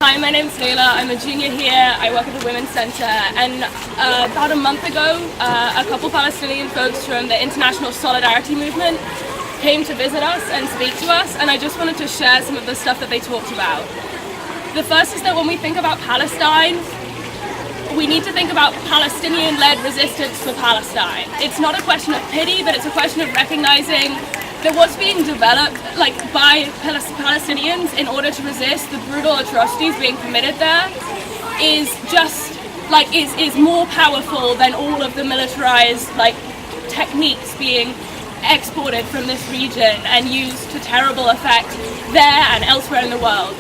Hi, my name's Layla. I'm a junior here. I work at the Women's Centre, and about a month ago, a couple Palestinian folks from the International Solidarity Movement came to visit us and speak to us, and I just wanted to share some of the stuff that they talked about. The first is that when we think about Palestine, we need to think about Palestinian-led resistance for Palestine. It's not a question of pity, but it's a question of recognizing that what's being developed by Palestinians in order to resist the brutal atrocities being committed there is just is more powerful than all of the militarized techniques being exported from this region and used to terrible effect there and elsewhere in the world.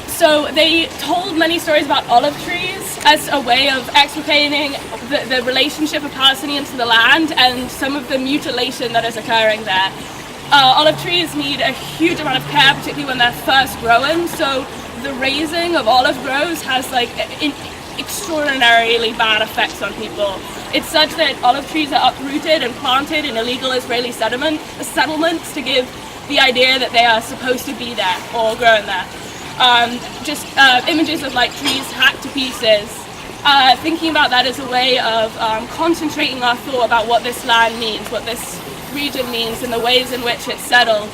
So they told many stories about olive trees as a way of explicating the relationship of Palestinians to the land and some of the mutilation that is occurring there. Olive trees need a huge amount of care, particularly when they're first growing, so the raising of olive groves has extraordinarily bad effects on people. It's such that olive trees are uprooted and planted in illegal Israeli settlements to give the idea that they are supposed to be there or growing there. Images of trees hacked to pieces. Thinking about that as a way of concentrating our thought about what this land means, what this region means, and the ways in which it's settled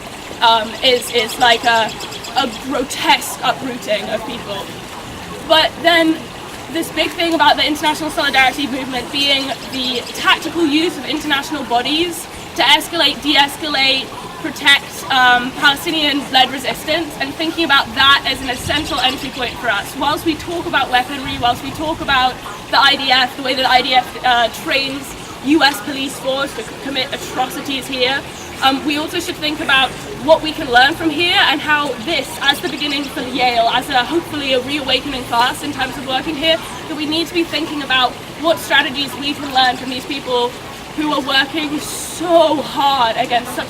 is like a grotesque uprooting of people. But then this big thing about the International Solidarity Movement being the tactical use of international bodies to escalate, de-escalate, protect Palestinian-led resistance, and thinking about that as an essential entry point for us. Whilst we talk about weaponry, whilst we talk about the IDF, the way that the IDF trains US police force to commit atrocities here, we also should think about what we can learn from here and how this, as the beginning for Yale, as hopefully a reawakening for us in terms of working here, that we need to be thinking about what strategies we can learn from these people who are working so hard against such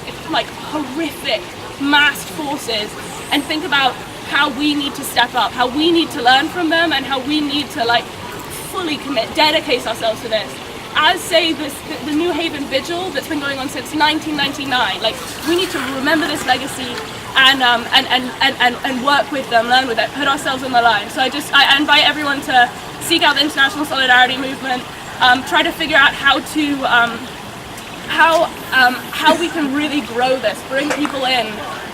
horrific massed forces, and think about how we need to step up, how we need to learn from them, and how we need to fully commit, dedicate ourselves to this. As say the New Haven Vigil that's been going on since 1999, we need to remember this legacy and work with them, learn with it, put ourselves on the line. So I invite everyone to seek out the International Solidarity Movement. Try to figure out how we can really grow this, bring people in,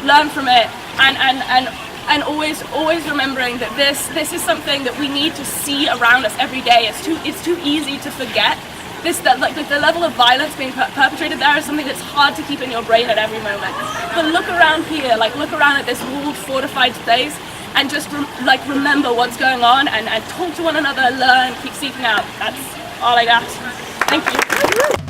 learn from it, and always remembering that this is something that we need to see around us every day. It's too easy to forget. The level of violence being perpetrated there is something that's hard to keep in your brain at every moment. But look around here, look around at this walled, fortified place, and just remember what's going on, and talk to one another, learn, keep seeking out. That's all I got. Thank you.